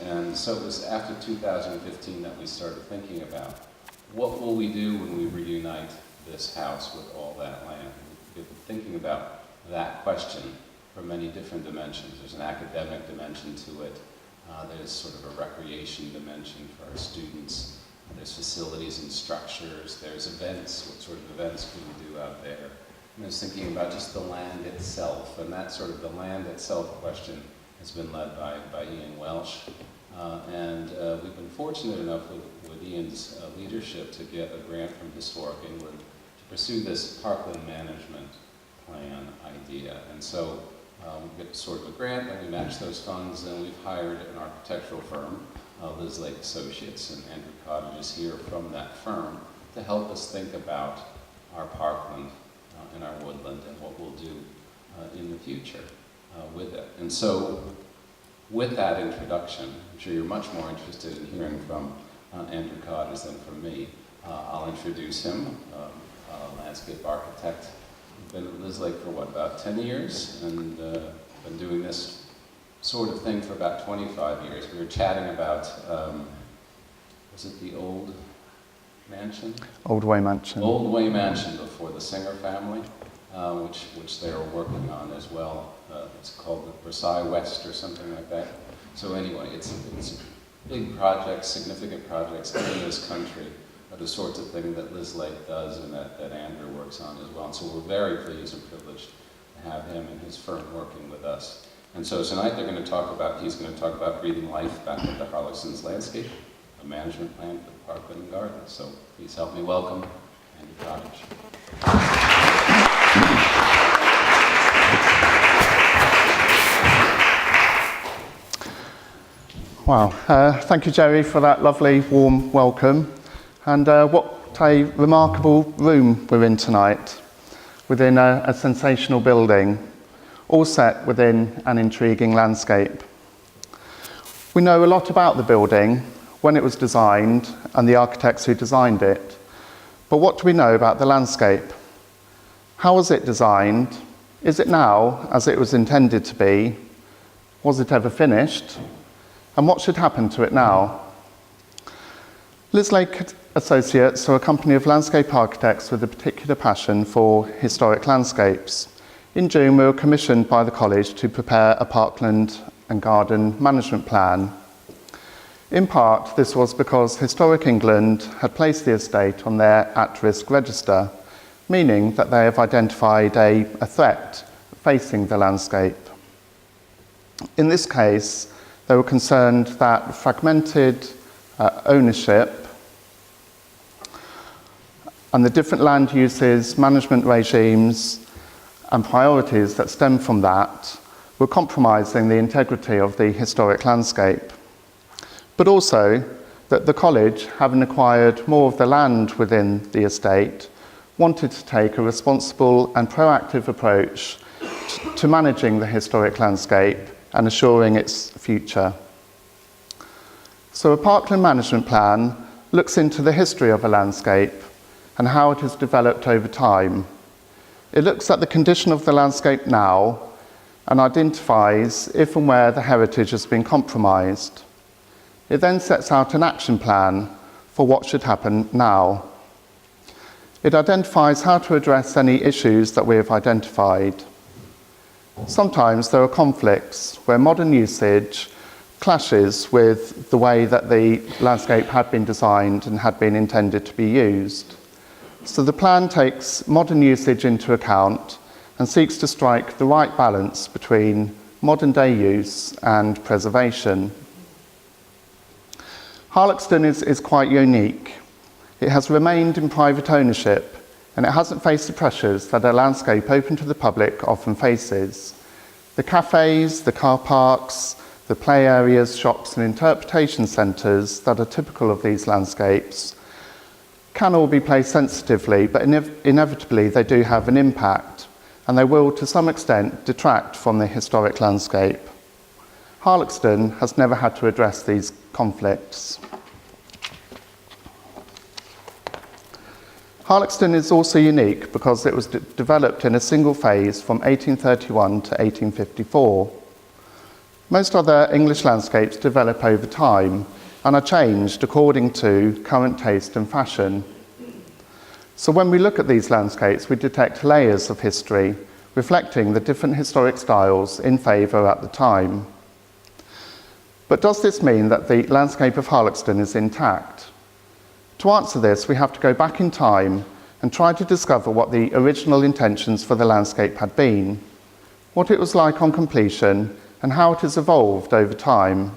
And so it was after 2015 that we started thinking about what will we do when we reunite this house with all that land. We've been thinking about that question from many different dimensions. There's an academic dimension to it. There's sort of a recreation dimension for our students. There's facilities and structures. There's events. What sort of events can we do out there? And I was thinking about just the land itself, and that sort of the land itself question has been led by Ian Welsh. We've been fortunate enough with Ian's leadership to get a grant from Historic England to pursue this Parkland management plan idea. And so we get sort of a grant, and we match those funds, and we've hired an architectural firm, Liz Lake Associates, and Andrew Cottage is here from that firm to help us think about our parkland and our woodland and what we'll do in the future with it. And so with that introduction, I'm sure you're much more interested in hearing from Andrew Cottage than from me. I'll introduce him, a landscape architect. Been at Liz Lake for what, about 10 years, and been doing this sort of thing for about 25 years. We were chatting about, was it the old mansion? Old Way Mansion. Old Way Mansion before the Singer family, which they are working on as well. It's called the Versailles West or something like that. So anyway, it's big projects, significant projects in this country. The sorts of things that Liz Lake does and that Andrew works on as well. And so we're very pleased and privileged to have him and his firm working with us. And so tonight he's going to talk about breathing life back into Harlaxton's landscape, a management plan for the Parkland and Gardens. So please help me welcome Andrew Cottage. Wow, thank you, Jerry, for that lovely, warm welcome. And what a remarkable room we're in tonight, within a sensational building, all set within an intriguing landscape. We know a lot about the building, when it was designed, and the architects who designed it. But what do we know about the landscape? How was it designed? Is it now as it was intended to be? Was it ever finished? And what should happen to it now? Liz Lake Associates are a company of landscape architects with a particular passion for historic landscapes. In June, we were commissioned by the college to prepare a parkland and garden management plan. In part, this was because Historic England had placed the estate on their at-risk register, meaning that they have identified a threat facing the landscape. In this case, they were concerned that fragmented ownership and the different land uses, management regimes, and priorities that stem from that were compromising the integrity of the historic landscape. But also that the college, having acquired more of the land within the estate, wanted to take a responsible and proactive approach to managing the historic landscape and assuring its future. So a parkland management plan looks into the history of a landscape and how it has developed over time. It looks at the condition of the landscape now and identifies if and where the heritage has been compromised. It then sets out an action plan for what should happen now. It identifies how to address any issues that we have identified. Sometimes there are conflicts where modern usage clashes with the way that the landscape had been designed and had been intended to be used. So the plan takes modern usage into account and seeks to strike the right balance between modern day use and preservation. Harlaxton is quite unique. It has remained in private ownership and it hasn't faced the pressures that a landscape open to the public often faces. The cafes, the car parks, the play areas, shops and interpretation centres that are typical of these landscapes can all be placed sensitively, but inevitably they do have an impact, and they will to some extent detract from the historic landscape. Harlaxton has never had to address these conflicts. Harlaxton is also unique because it was developed in a single phase from 1831 to 1854. Most other English landscapes develop over time and are changed according to current taste and fashion. So when we look at these landscapes, we detect layers of history reflecting the different historic styles in favour at the time. But does this mean that the landscape of Harlaxton is intact? To answer this, we have to go back in time and try to discover what the original intentions for the landscape had been, what it was like on completion, and how it has evolved over time.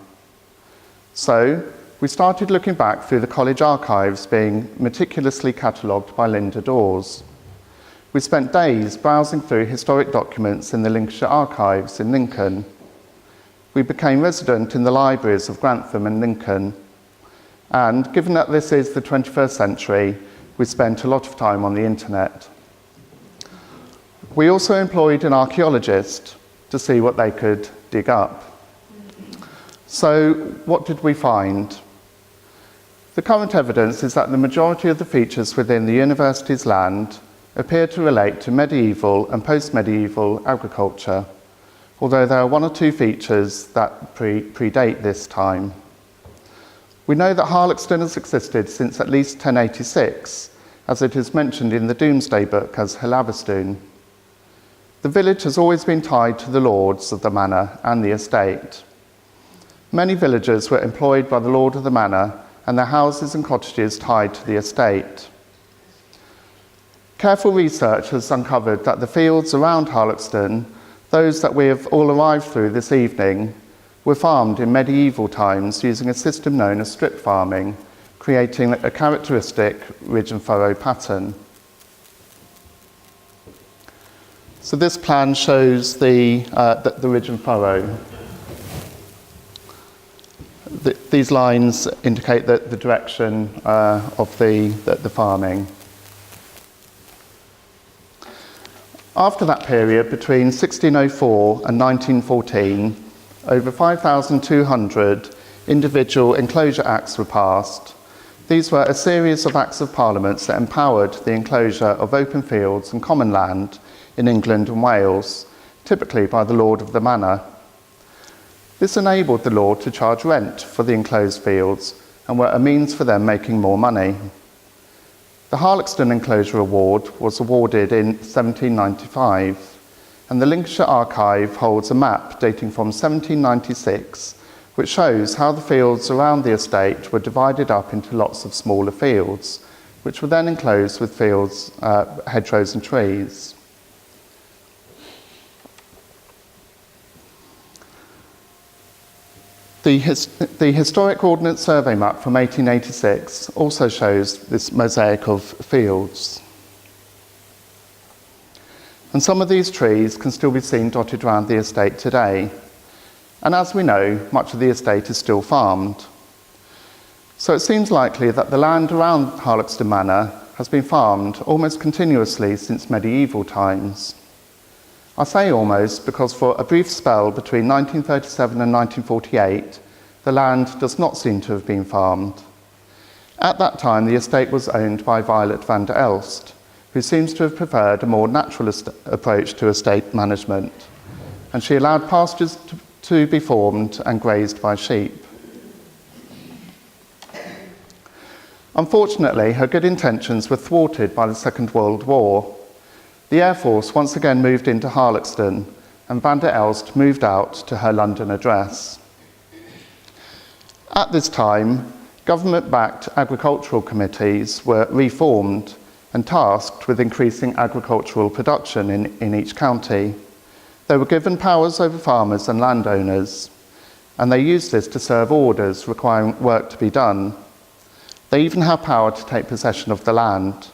So, we started looking back through the college archives being meticulously catalogued by Linda Dawes. We spent days browsing through historic documents in the Lincolnshire Archives in Lincoln. We became resident in the libraries of Grantham and Lincoln. And given that this is the 21st century, we spent a lot of time on the internet. We also employed an archaeologist to see what they could dig up. So, what did we find? The current evidence is that the majority of the features within the university's land appear to relate to medieval and post-medieval agriculture, although there are one or two features that predate this time. We know that Harlaxton has existed since at least 1086, as it is mentioned in the Domesday Book as Harlaxton. The village has always been tied to the lords of the manor and the estate. Many villagers were employed by the lord of the manor and their houses and cottages tied to the estate. Careful research has uncovered that the fields around Harlaxton, those that we have all arrived through this evening, were farmed in medieval times using a system known as strip farming, creating a characteristic ridge and furrow pattern. So this plan shows the ridge and furrow. These lines indicate the direction of the farming. After that period, between 1604 and 1914, over 5,200 individual enclosure acts were passed. These were a series of acts of parliament that empowered the enclosure of open fields and common land in England and Wales, typically by the lord of the manor. This enabled the lord to charge rent for the enclosed fields and were a means for them making more money. The Harlaxton Enclosure Award was awarded in 1795, and the Lincolnshire Archive holds a map dating from 1796, which shows how the fields around the estate were divided up into lots of smaller fields, which were then enclosed with fields, hedgerows and trees. The Historic Ordnance Survey map from 1886 also shows this mosaic of fields. And some of these trees can still be seen dotted around the estate today. And as we know, much of the estate is still farmed. So it seems likely that the land around Harlaxton Manor has been farmed almost continuously since medieval times. I say almost because for a brief spell between 1937 and 1948, the land does not seem to have been farmed. At that time, the estate was owned by Violet van der Elst, who seems to have preferred a more naturalist approach to estate management, and she allowed pastures to be formed and grazed by sheep. Unfortunately, her good intentions were thwarted by the Second World War. The Air Force once again moved into Harlaxton, and van der Elst moved out to her London address. At this time, government-backed agricultural committees were reformed and tasked with increasing agricultural production in each county. They were given powers over farmers and landowners, and they used this to serve orders requiring work to be done. They even had power to take possession of the land.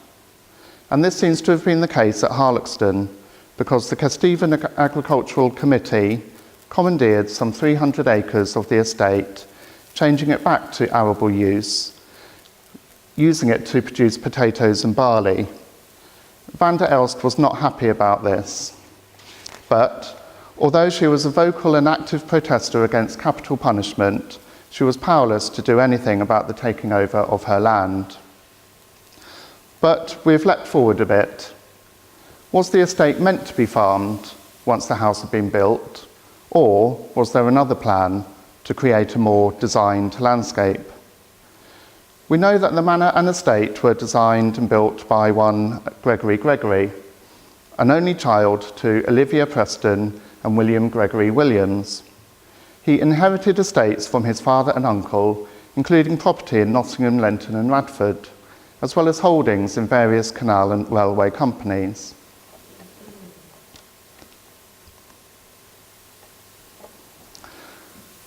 And this seems to have been the case at Harlaxton, because the Kesteven Agricultural Committee commandeered some 300 acres of the estate, changing it back to arable use, using it to produce potatoes and barley. Van der Elst was not happy about this, but although she was a vocal and active protester against capital punishment, she was powerless to do anything about the taking over of her land. But we've leapt forward a bit. Was the estate meant to be farmed once the house had been built, Or was there another plan to create a more designed landscape? We know that the manor and estate were designed and built by one Gregory Gregory, an only child to Olivia Preston and William Gregory Williams. He inherited estates from his father and uncle, including property in Nottingham, Lenton and Radford, as well as holdings in various canal and railway companies.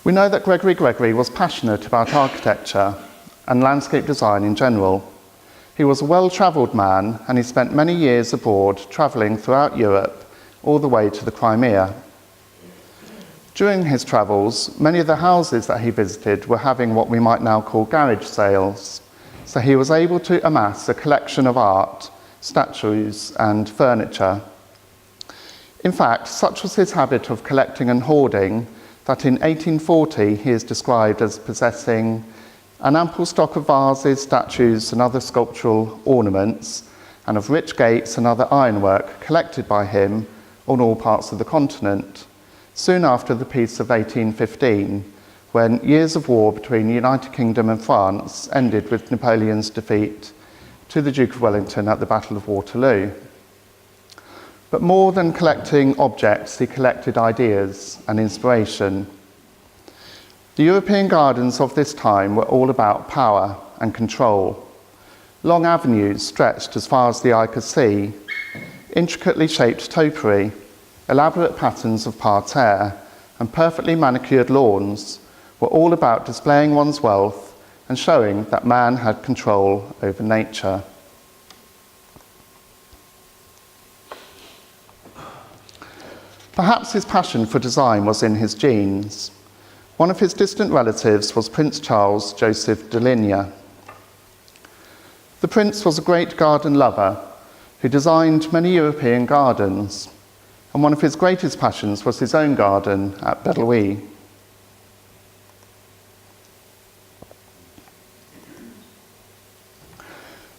We know that Gregory Gregory was passionate about architecture and landscape design in general. He was a well-travelled man, and he spent many years abroad travelling throughout Europe, all the way to the Crimea. During his travels, many of the houses that he visited were having what we might now call garage sales, so he was able to amass a collection of art, statues and furniture. In fact, such was his habit of collecting and hoarding that in 1840 he is described as possessing an ample stock of vases, statues and other sculptural ornaments, and of rich gates and other ironwork collected by him on all parts of the continent, soon after the Peace of 1815, when years of war between the United Kingdom and France ended with Napoleon's defeat to the Duke of Wellington at the Battle of Waterloo. But more than collecting objects, he collected ideas and inspiration. The European gardens of this time were all about power and control. Long avenues stretched as far as the eye could see, intricately shaped topiary, elaborate patterns of parterre, and perfectly manicured lawns were all about displaying one's wealth and showing that man had control over nature. Perhaps his passion for design was in his genes. One of his distant relatives was Prince Charles Joseph de Ligne. The prince was a great garden lover who designed many European gardens, and one of his greatest passions was his own garden at Bellevue.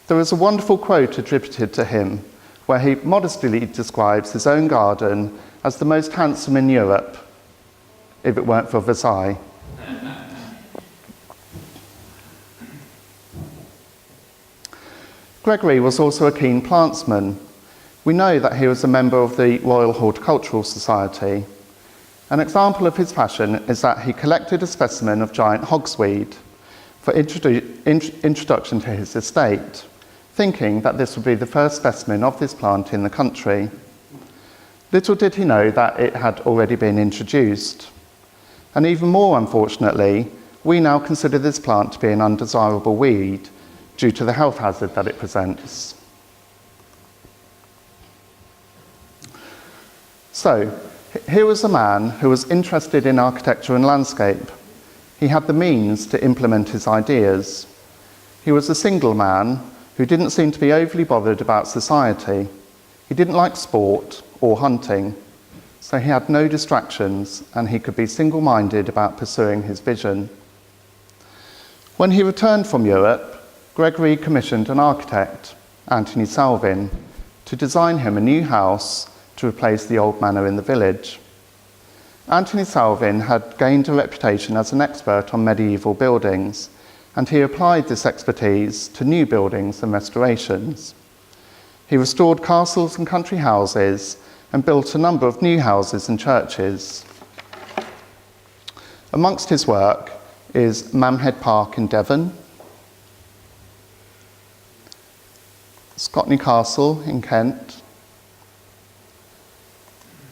There is a wonderful quote attributed to him where he modestly describes his own garden as the most handsome in Europe, if it weren't for Versailles. Gregory was also a keen plantsman. We know that he was a member of the Royal Horticultural Society. An example of his passion is that he collected a specimen of giant hogsweed for introduction to his estate, thinking that this would be the first specimen of this plant in the country. Little did he know that it had already been introduced. And even more unfortunately, we now consider this plant to be an undesirable weed due to the health hazard that it presents. So, here was a man who was interested in architecture and landscape. He had the means to implement his ideas. He was a single man who didn't seem to be overly bothered about society. He didn't like sport or hunting, so he had no distractions and he could be single-minded about pursuing his vision. When he returned from Europe, Gregory commissioned an architect, Anthony Salvin, to design him a new house to replace the old manor in the village. Anthony Salvin had gained a reputation as an expert on medieval buildings, and he applied this expertise to new buildings and restorations. He restored castles and country houses and built a number of new houses and churches. Amongst his work is Mamhead Park in Devon, Scotney Castle in Kent,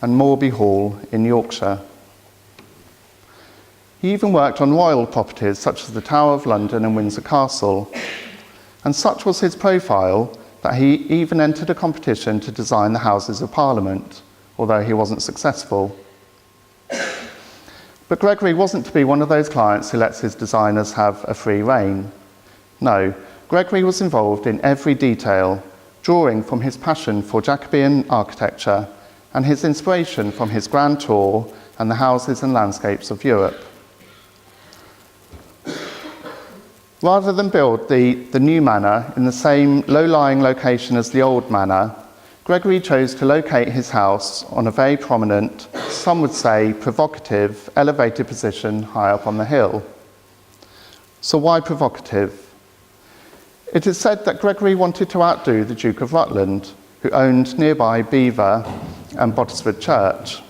and Morby Hall in Yorkshire. He even worked on royal properties such as the Tower of London and Windsor Castle, and such was his profile that he even entered a competition to design the Houses of Parliament, although he wasn't successful. But Gregory wasn't to be one of those clients who lets his designers have a free rein. No, Gregory was involved in every detail, drawing from his passion for Jacobean architecture and his inspiration from his grand tour and the houses and landscapes of Europe. Rather than build the new manor in the same low-lying location as the old manor, Gregory chose to locate his house on a very prominent some would say provocative, elevated position high up on the hill. So why provocative? It is said that Gregory wanted to outdo the Duke of Rutland, who owned nearby Belvoir and Bottisford Church.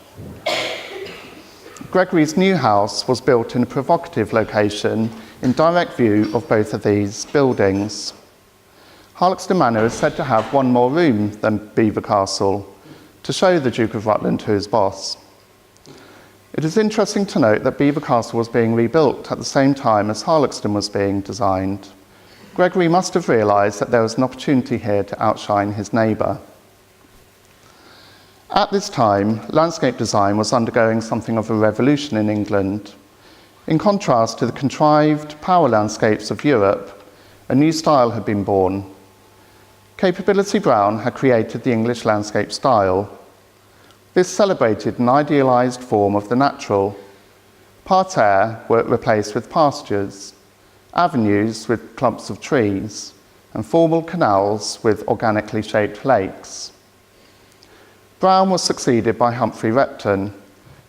Gregory's new house was built in a provocative location in direct view of both of these buildings. Harlaxton Manor is said to have one more room than Belvoir Castle, to show the Duke of Rutland who is boss. It is interesting to note that Belvoir Castle was being rebuilt at the same time as Harlaxton was being designed. Gregory must have realised that there was an opportunity here to outshine his neighbour. At this time, landscape design was undergoing something of a revolution in England. In contrast to the contrived power landscapes of Europe, a new style had been born. Capability Brown had created the English landscape style. This celebrated an idealised form of the natural. Parterre were replaced with pastures, avenues with clumps of trees, and formal canals with organically shaped lakes. Brown was succeeded by Humphrey Repton,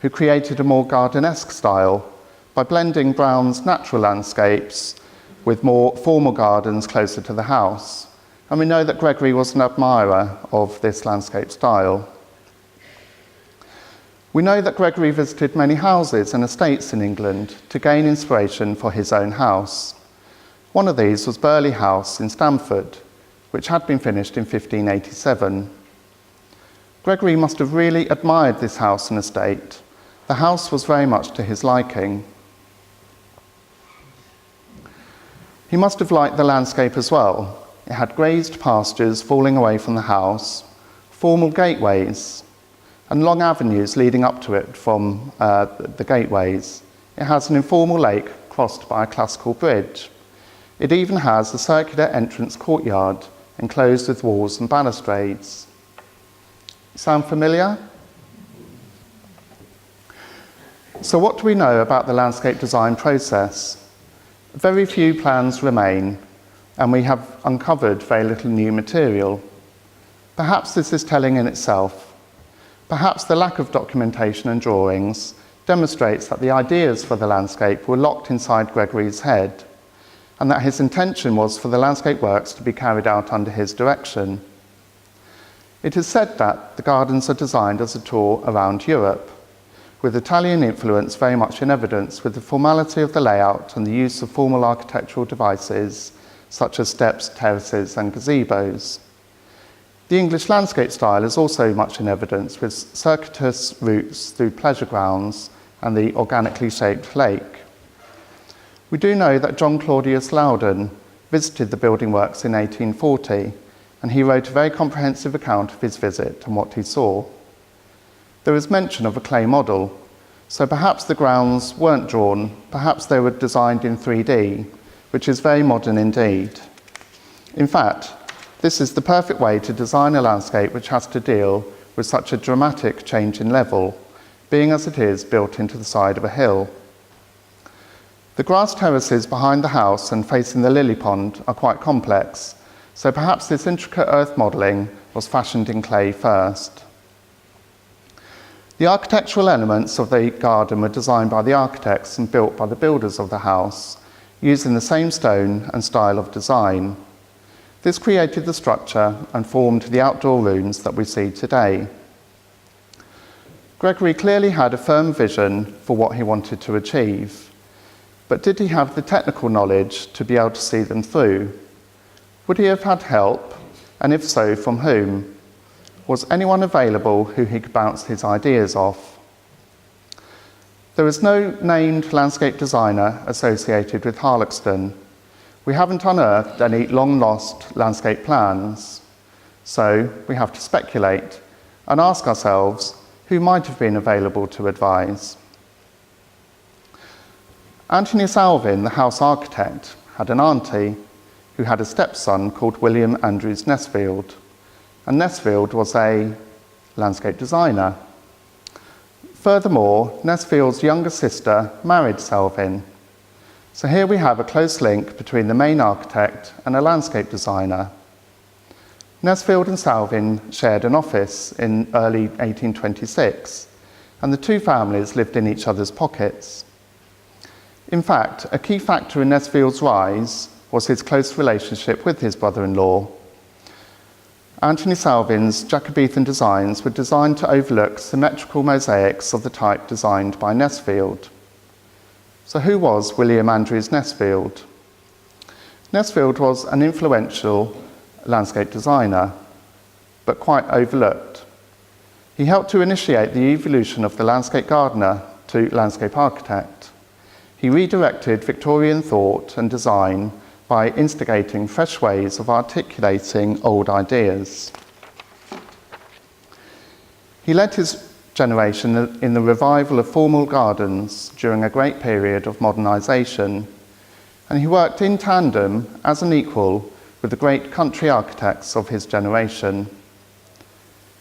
who created a more gardenesque style by blending Brown's natural landscapes with more formal gardens closer to the house. And we know that Gregory was an admirer of this landscape style. We know that Gregory visited many houses and estates in England to gain inspiration for his own house. One of these was Burley House in Stamford, which had been finished in 1587. Gregory must have really admired this house and estate. The house was very much to his liking. He must have liked the landscape as well. It had grazed pastures falling away from the house, formal gateways, and long avenues leading up to it from the gateways. It has an informal lake crossed by a classical bridge. It even has a circular entrance courtyard enclosed with walls and balustrades. Sound familiar? So what do we know about the landscape design process? Very few plans remain, and we have uncovered very little new material. Perhaps this is telling in itself. Perhaps the lack of documentation and drawings demonstrates that the ideas for the landscape were locked inside Gregory's head, and that his intention was for the landscape works to be carried out under his direction. It is said that the gardens are designed as a tour around Europe, with Italian influence very much in evidence with the formality of the layout and the use of formal architectural devices such as steps, terraces and gazebos. The English landscape style is also much in evidence with circuitous routes through pleasure grounds and the organically shaped lake. We do know that John Claudius Loudon visited the building works in 1840, and he wrote a very comprehensive account of his visit and what he saw. There is mention of a clay model, so perhaps the grounds weren't drawn, perhaps they were designed in 3D, which is very modern indeed. In fact, this is the perfect way to design a landscape which has to deal with such a dramatic change in level, being as it is built into the side of a hill. The grass terraces behind the house and facing the lily pond are quite complex, so perhaps this intricate earth modelling was fashioned in clay first. The architectural elements of the garden were designed by the architects and built by the builders of the house, using the same stone and style of design. This created the structure and formed the outdoor rooms that we see today. Gregory clearly had a firm vision for what he wanted to achieve, but did he have the technical knowledge to be able to see them through? Would he have had help, and if so, from whom? Was anyone available who he could bounce his ideas off? There is no named landscape designer associated with Harlaxton. We haven't unearthed any long-lost landscape plans, so we have to speculate and ask ourselves who might have been available to advise. Anthony Salvin, the house architect, had an auntie who had a stepson called William Andrews Nesfield, and Nesfield was a landscape designer. Furthermore, Nesfield's younger sister married Salvin. So here we have a close link between the main architect and a landscape designer. Nesfield and Salvin shared an office in early 1826, and the two families lived in each other's pockets. In fact, a key factor in Nesfield's rise was his close relationship with his brother-in-law. Anthony Salvin's Jacobean designs were designed to overlook symmetrical mosaics of the type designed by Nesfield. So who was William Andrews Nesfield? Nesfield was an influential landscape designer, but quite overlooked. He helped to initiate the evolution of the landscape gardener to landscape architect. He redirected Victorian thought and design by instigating fresh ways of articulating old ideas. He led his generation in the revival of formal gardens during a great period of modernisation, and he worked in tandem as an equal with the great country architects of his generation.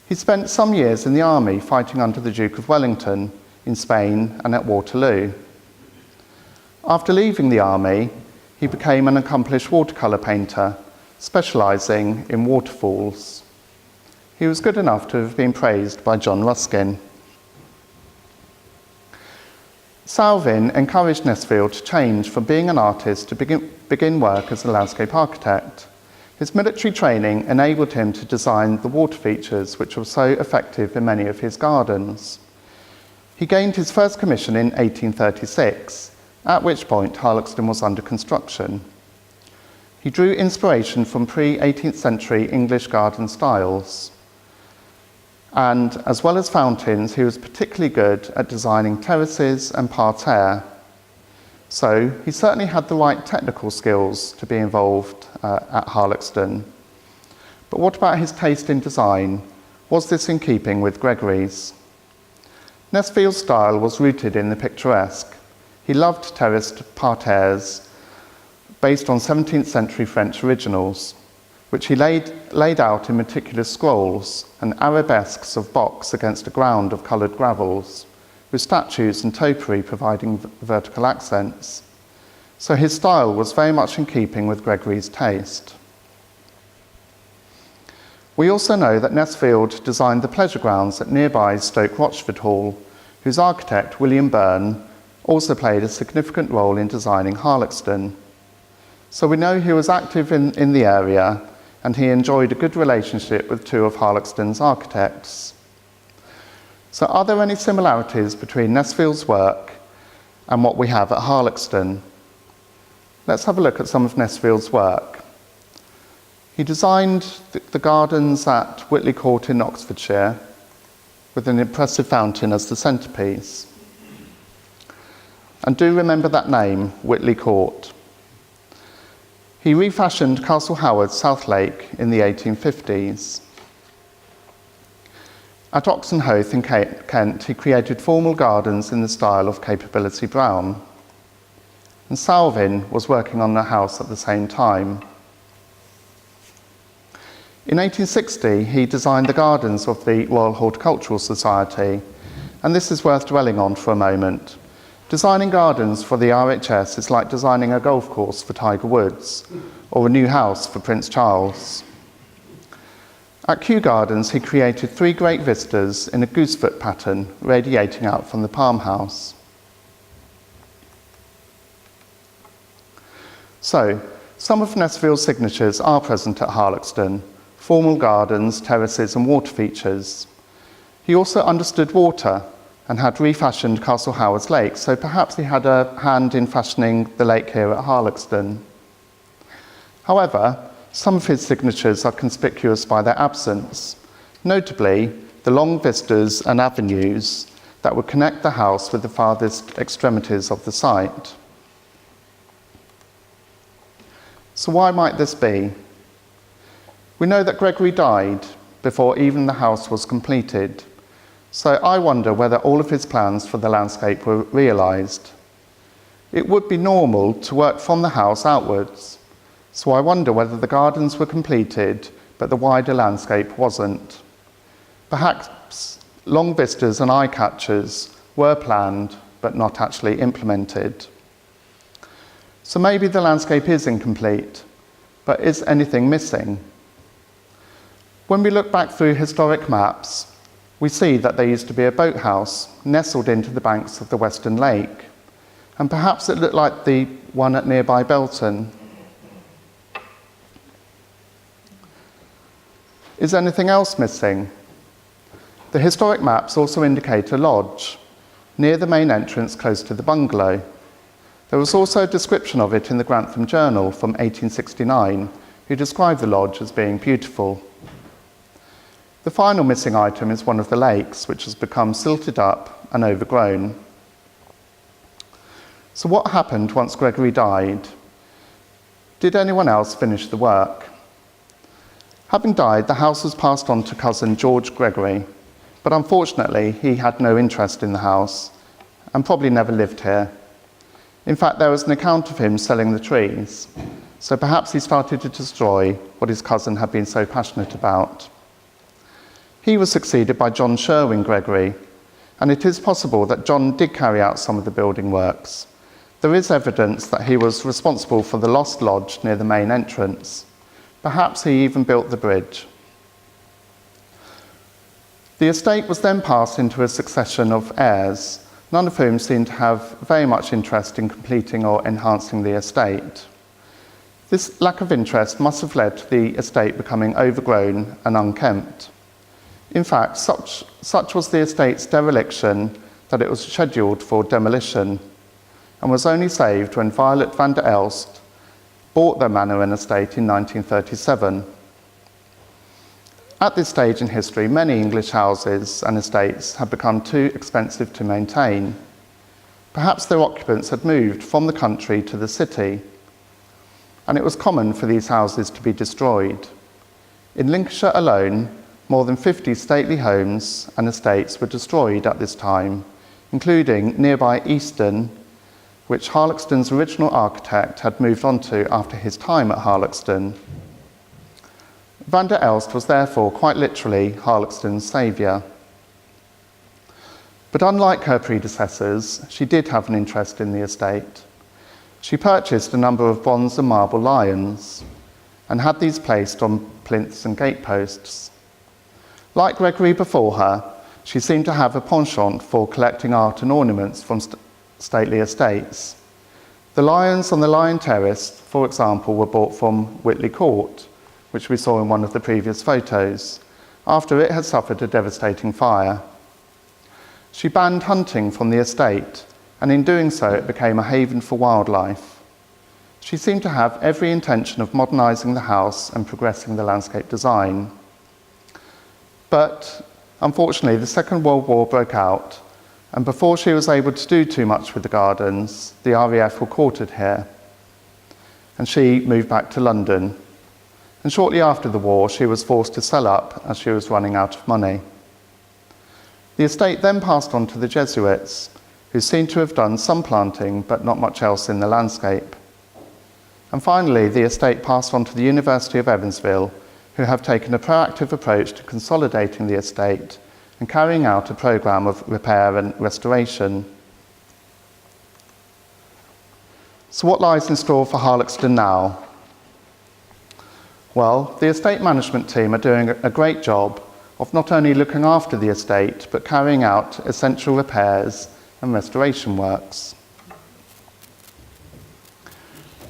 He spent some years in the army fighting under the Duke of Wellington in Spain and at Waterloo. After leaving the army, he became an accomplished watercolour painter, specialising in waterfalls. He was good enough to have been praised by John Ruskin. Salvin encouraged Nesfield to change from being an artist to begin work as a landscape architect. His military training enabled him to design the water features which were so effective in many of his gardens. He gained his first commission in 1836, at which point Harlaxton was under construction. He drew inspiration from pre-18th century English garden styles. And as well as fountains, he was particularly good at designing terraces and parterre. So he certainly had the right technical skills to be involved at Harlaxton. But what about his taste in design? Was this in keeping with Gregory's? Nesfield's style was rooted in the picturesque. He loved terraced parterres based on 17th century French originals, which he laid out in meticulous scrolls and arabesques of box against a ground of coloured gravels, with statues and topiary providing vertical accents. So his style was very much in keeping with Gregory's taste. We also know that Nesfield designed the pleasure grounds at nearby Stoke Rochford Hall, whose architect, William Byrne, also played a significant role in designing Harlaxton. So we know he was active in the area, and he enjoyed a good relationship with two of Harlaxton's architects. So are there any similarities between Nesfield's work and what we have at Harlaxton? Let's have a look at some of Nesfield's work. He designed the gardens at Whitley Court in Oxfordshire, with an impressive fountain as the centrepiece. And do remember that name, Whitley Court. He refashioned Castle Howard, Southlake, in the 1850s. At Oxenhoath in Kent, he created formal gardens in the style of Capability Brown. And Salvin was working on the house at the same time. In 1860, he designed the gardens of the Royal Horticultural Society, and this is worth dwelling on for a moment. Designing gardens for the RHS is like designing a golf course for Tiger Woods, or a new house for Prince Charles. At Kew Gardens, he created 3 great vistas in a goosefoot pattern radiating out from the palm house. So, some of Nesfield's signatures are present at Harlaxton: formal gardens, terraces and water features. He also understood water and had refashioned Castle Howard's lake, so perhaps he had a hand in fashioning the lake here at Harlaxton. However, some of his signatures are conspicuous by their absence, notably the long vistas and avenues that would connect the house with the farthest extremities of the site. So why might this be? We know that Gregory died before even the house was completed, so I wonder whether all of his plans for the landscape were realised. It would be normal to work from the house outwards, so I wonder whether the gardens were completed but the wider landscape wasn't. Perhaps long vistas and eye catchers were planned but not actually implemented. So maybe the landscape is incomplete, but is anything missing? When we look back through historic maps, we see that there used to be a boathouse nestled into the banks of the Western Lake, and perhaps it looked like the one at nearby Belton. Is anything else missing? The historic maps also indicate a lodge near the main entrance close to the bungalow. There was also a description of it in the Grantham Journal from 1869, who described the lodge as being beautiful. The final missing item is one of the lakes, which has become silted up and overgrown. So what happened once Gregory died? Did anyone else finish the work? Having died, the house was passed on to cousin George Gregory, but unfortunately he had no interest in the house and probably never lived here. In fact, there was an account of him selling the trees, so perhaps he started to destroy what his cousin had been so passionate about. He was succeeded by John Sherwin Gregory, and it is possible that John did carry out some of the building works. There is evidence that he was responsible for the Lost Lodge near the main entrance. Perhaps he even built the bridge. The estate was then passed into a succession of heirs, none of whom seemed to have very much interest in completing or enhancing the estate. This lack of interest must have led to the estate becoming overgrown and unkempt. In fact, such was the estate's dereliction that it was scheduled for demolition and was only saved when Violet van der Elst bought their manor and estate in 1937. At this stage in history, many English houses and estates had become too expensive to maintain. Perhaps their occupants had moved from the country to the city, and it was common for these houses to be destroyed. In Lincolnshire alone, more than 50 stately homes and estates were destroyed at this time, including nearby Easton, which Harlaxton's original architect had moved on to after his time at Harlaxton. Van der Elst was therefore quite literally Harlaxton's saviour. But unlike her predecessors, she did have an interest in the estate. She purchased a number of bronze and marble lions and had these placed on plinths and gateposts. Like Gregory before her, she seemed to have a penchant for collecting art and ornaments from stately estates. The lions on the Lion Terrace, for example, were bought from Whitley Court, which we saw in one of the previous photos, after it had suffered a devastating fire. She banned hunting from the estate, and in doing so it became a haven for wildlife. She seemed to have every intention of modernising the house and progressing the landscape design. But unfortunately, the Second World War broke out, and before she was able to do too much with the gardens, the RAF were quartered here, and she moved back to London. And shortly after the war, she was forced to sell up as she was running out of money. The estate then passed on to the Jesuits, who seem to have done some planting, but not much else in the landscape. And finally, the estate passed on to the University of Evansville, who have taken a proactive approach to consolidating the estate and carrying out a programme of repair and restoration. So what lies in store for Harlaxton now? Well, the estate management team are doing a great job of not only looking after the estate, but carrying out essential repairs and restoration works.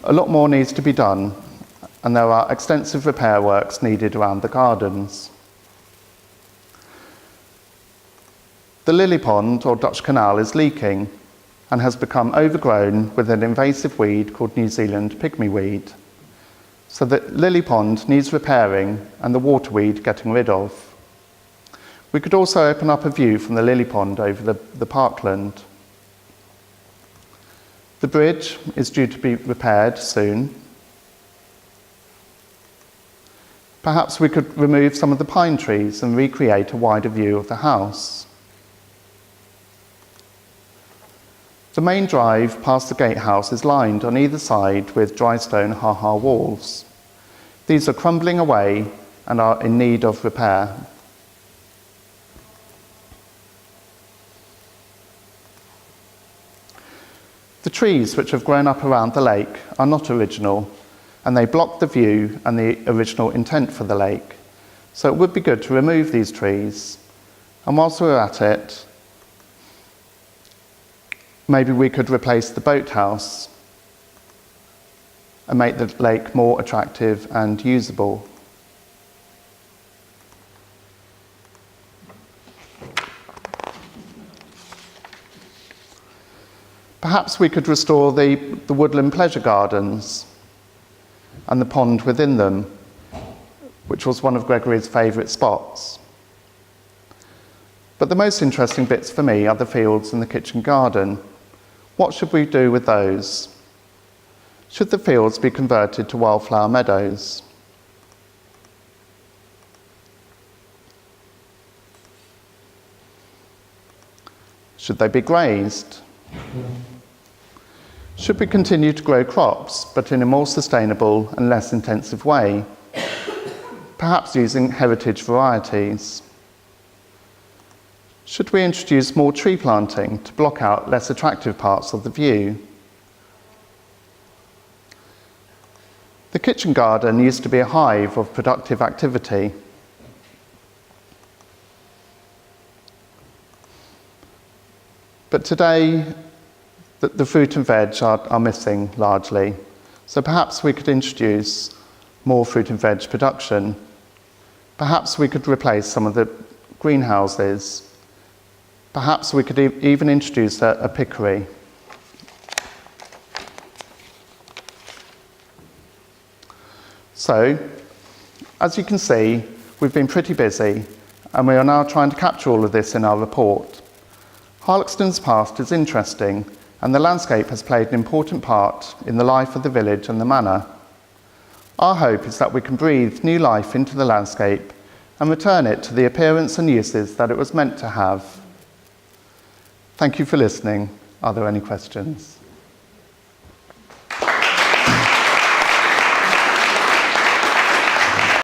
A lot more needs to be done, and there are extensive repair works needed around the gardens. The lily pond, or Dutch canal, is leaking and has become overgrown with an invasive weed called New Zealand pygmyweed. So the lily pond needs repairing and the waterweed getting rid of. We could also open up a view from the lily pond over the Parkland. The bridge is due to be repaired soon. Perhaps we could remove some of the pine trees and recreate a wider view of the house. The main drive past the gatehouse is lined on either side with dry stone ha-ha walls. These are crumbling away and are in need of repair. The trees which have grown up around the lake are not original, and they block the view and the original intent for the lake. So it would be good to remove these trees And whilst we're at it, maybe we could replace the boathouse and make the lake more attractive and usable. Perhaps we could restore the woodland pleasure gardens and the pond within them, which was one of Gregory's favourite spots. But the most interesting bits for me are the fields and the kitchen garden. What should we do with those? Should the fields be converted to wildflower meadows? Should they be grazed? Should we continue to grow crops, but in a more sustainable and less intensive way? Perhaps using heritage varieties? Should we introduce more tree planting to block out less attractive parts of the view? The kitchen garden used to be a hive of productive activity. But today, the fruit and veg are missing largely. So perhaps we could introduce more fruit and veg production. Perhaps we could replace some of the greenhouses. Perhaps we could even introduce a pickery. So, as you can see, we've been pretty busy, and we are now trying to capture all of this in our report. Harlaxton's past is interesting, and the landscape has played an important part in the life of the village and the manor. Our hope is that we can breathe new life into the landscape and return it to the appearance and uses that it was meant to have. Thank you for listening. Are there any questions?